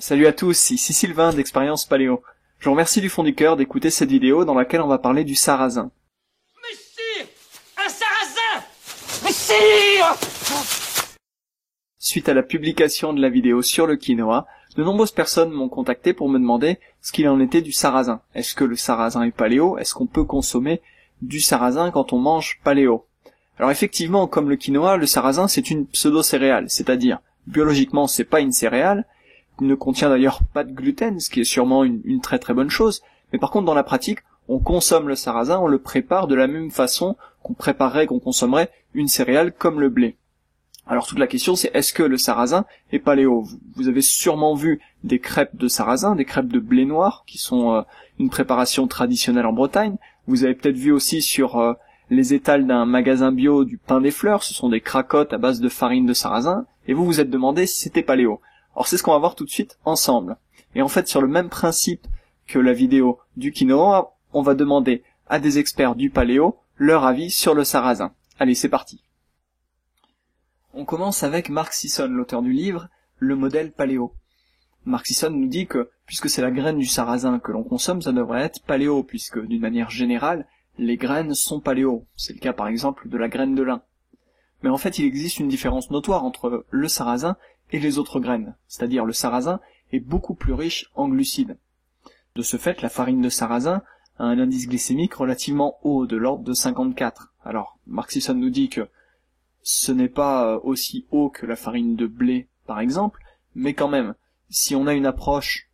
Salut à tous, ici Sylvain d'Expérience Paléo. Je vous remercie du fond du cœur d'écouter cette vidéo dans laquelle on va parler du sarrasin. Mais sire, un sarrasin! Mais sire! Suite à la publication de la vidéo sur le quinoa, de nombreuses personnes m'ont contacté pour me demander ce qu'il en était du sarrasin. Est-ce que le sarrasin est paléo? Est-ce qu'on peut consommer du sarrasin quand on mange paléo? Alors effectivement, comme le quinoa, le sarrasin c'est une pseudo-céréale, c'est-à-dire biologiquement c'est pas une céréale, il ne contient d'ailleurs pas de gluten, ce qui est sûrement une très très bonne chose, mais par contre dans la pratique, on consomme le sarrasin, on le prépare de la même façon qu'on consommerait une céréale comme le blé. Alors toute la question c'est est-ce que le sarrasin est paléo? Vous avez sûrement vu des crêpes de sarrasin, des crêpes de blé noir, qui sont une préparation traditionnelle en Bretagne. Vous avez peut-être vu aussi sur les étals d'un magasin bio du pain des fleurs, ce sont des cracottes à base de farine de sarrasin, et vous vous êtes demandé si c'était paléo. Alors c'est ce qu'on va voir tout de suite ensemble. Et en fait sur le même principe que la vidéo du quinoa, on va demander à des experts du paléo leur avis sur le sarrasin. Allez, c'est parti. On commence avec Mark Sisson, l'auteur du livre Le modèle paléo. Mark Sisson nous dit que, puisque c'est la graine du sarrasin que l'on consomme, ça devrait être paléo, puisque d'une manière générale, les graines sont paléo. C'est le cas par exemple de la graine de lin. Mais en fait, il existe une différence notoire entre le sarrasin et les autres graines, c'est-à-dire le sarrasin est beaucoup plus riche en glucides. De ce fait, la farine de sarrasin a un indice glycémique relativement haut, de l'ordre de 54. Alors, Mark Sisson nous dit que ce n'est pas aussi haut que la farine de blé, par exemple, mais quand même, si on a une approche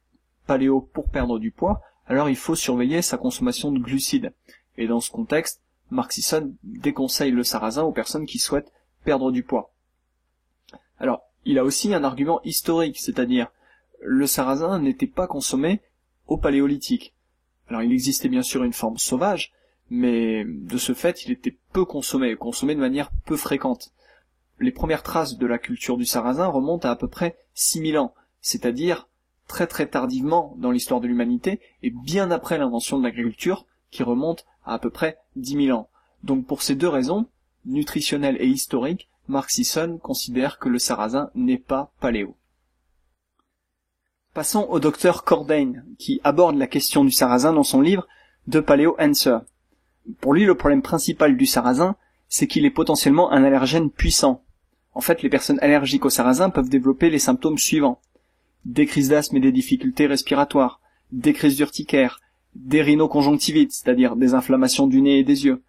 paléo pour perdre du poids, alors il faut surveiller sa consommation de glucides. Et dans ce contexte, Mark Sisson déconseille le sarrasin aux personnes qui souhaitent perdre du poids. Alors, il a aussi un argument historique, c'est-à-dire, le sarrasin n'était pas consommé au paléolithique. Alors, il existait bien sûr une forme sauvage, mais de ce fait, il était peu consommé de manière peu fréquente. Les premières traces de la culture du sarrasin remontent à peu près 6000 ans, c'est-à-dire très très tardivement dans l'histoire de l'humanité, et bien après l'invention de l'agriculture, qui remonte à peu près 10 000 ans. Donc pour ces deux raisons, nutritionnelles et historiques, Mark Sisson considère que le sarrasin n'est pas paléo. Passons au docteur Cordain, qui aborde la question du sarrasin dans son livre The Paleo Answer. Pour lui, le problème principal du sarrasin, c'est qu'il est potentiellement un allergène puissant. En fait, les personnes allergiques au sarrasin peuvent développer les symptômes suivants. Des crises d'asthme et des difficultés respiratoires, des crises d'urticaire, des rhinoconjonctivites, c'est-à-dire des inflammations du nez et des yeux,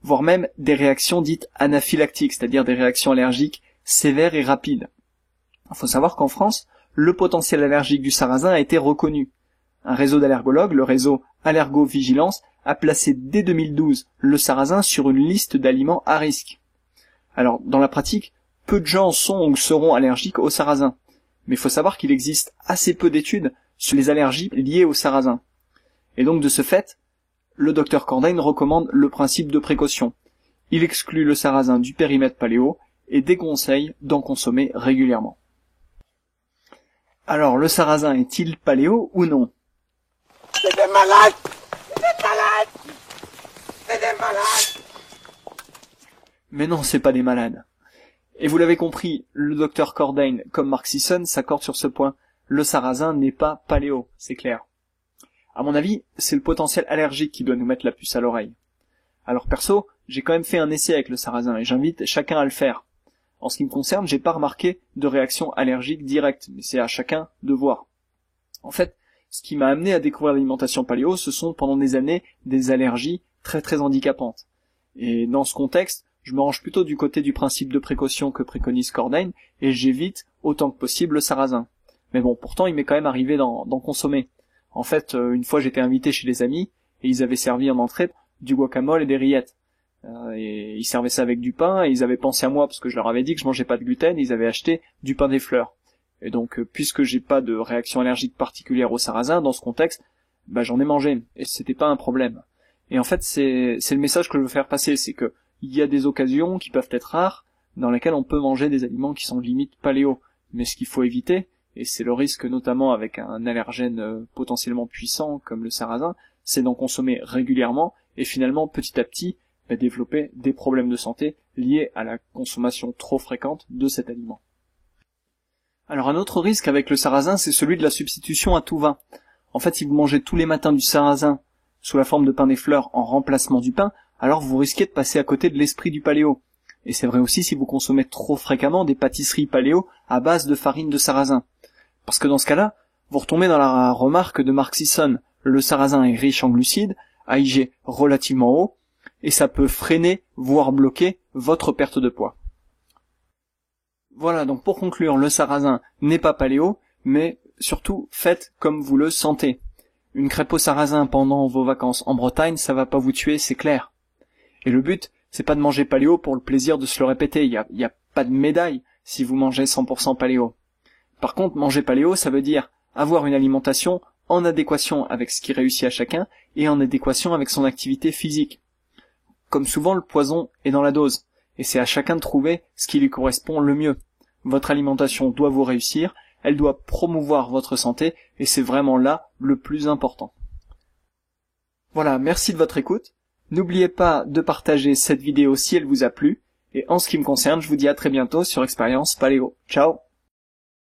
voire même des réactions dites anaphylactiques, c'est-à-dire des réactions allergiques sévères et rapides. Il faut savoir qu'en France, le potentiel allergique du sarrasin a été reconnu. Un réseau d'allergologues, le réseau Allergovigilance, a placé dès 2012 le sarrasin sur une liste d'aliments à risque. Alors, dans la pratique, peu de gens sont ou seront allergiques au sarrasin. Mais il faut savoir qu'il existe assez peu d'études sur les allergies liées au sarrasin. Et donc, de ce fait, le docteur Cordain recommande le principe de précaution. Il exclut le sarrasin du périmètre paléo et déconseille d'en consommer régulièrement. Alors, le sarrasin est-il paléo ou non? C'est des malades! C'est des malades! C'est des malades! Mais non, c'est pas des malades. Et vous l'avez compris, le docteur Cordain, comme Mark Sisson, s'accorde sur ce point. Le sarrasin n'est pas paléo, c'est clair. À mon avis, c'est le potentiel allergique qui doit nous mettre la puce à l'oreille. Alors perso, j'ai quand même fait un essai avec le sarrasin et j'invite chacun à le faire. En ce qui me concerne, j'ai pas remarqué de réaction allergique directe, mais c'est à chacun de voir. En fait, ce qui m'a amené à découvrir l'alimentation paléo, ce sont pendant des années des allergies très très handicapantes. Et dans ce contexte, je me range plutôt du côté du principe de précaution que préconise Cordain et j'évite autant que possible le sarrasin. Mais bon, pourtant il m'est quand même arrivé d'en consommer. En fait, une fois j'étais invité chez des amis et ils avaient servi en entrée du guacamole et des rillettes. Et ils servaient ça avec du pain et ils avaient pensé à moi parce que je leur avais dit que je mangeais pas de gluten et ils avaient acheté du pain des fleurs. Et donc, puisque j'ai pas de réaction allergique particulière au sarrasin, dans ce contexte, j'en ai mangé. Et c'était pas un problème. Et en fait, c'est le message que je veux faire passer, c'est que il y a des occasions qui peuvent être rares, dans lesquelles on peut manger des aliments qui sont limite paléo. Mais ce qu'il faut éviter, et c'est le risque notamment avec un allergène potentiellement puissant comme le sarrasin, c'est d'en consommer régulièrement et finalement, petit à petit, développer des problèmes de santé liés à la consommation trop fréquente de cet aliment. Alors un autre risque avec le sarrasin, c'est celui de la substitution à tout va. En fait, si vous mangez tous les matins du sarrasin sous la forme de pain des fleurs en remplacement du pain, alors vous risquez de passer à côté de l'esprit du paléo. Et c'est vrai aussi si vous consommez trop fréquemment des pâtisseries paléo à base de farine de sarrasin. Parce que dans ce cas-là, vous retombez dans la remarque de Mark Sisson. Le sarrasin est riche en glucides, à IG relativement haut, et ça peut freiner, voire bloquer, votre perte de poids. Voilà, donc pour conclure, le sarrasin n'est pas paléo, mais surtout faites comme vous le sentez. Une crêpe au sarrasin pendant vos vacances en Bretagne, ça va pas vous tuer, c'est clair. Et le but, c'est pas de manger paléo pour le plaisir de se le répéter, il y a pas de médaille si vous mangez 100% paléo. Par contre, manger paléo, ça veut dire avoir une alimentation en adéquation avec ce qui réussit à chacun et en adéquation avec son activité physique. Comme souvent, le poison est dans la dose, et c'est à chacun de trouver ce qui lui correspond le mieux. Votre alimentation doit vous réussir, elle doit promouvoir votre santé, et c'est vraiment là le plus important. Voilà, merci de votre écoute. N'oubliez pas de partager cette vidéo si elle vous a plu, et en ce qui me concerne, je vous dis à très bientôt sur Expérience Paléo. Ciao!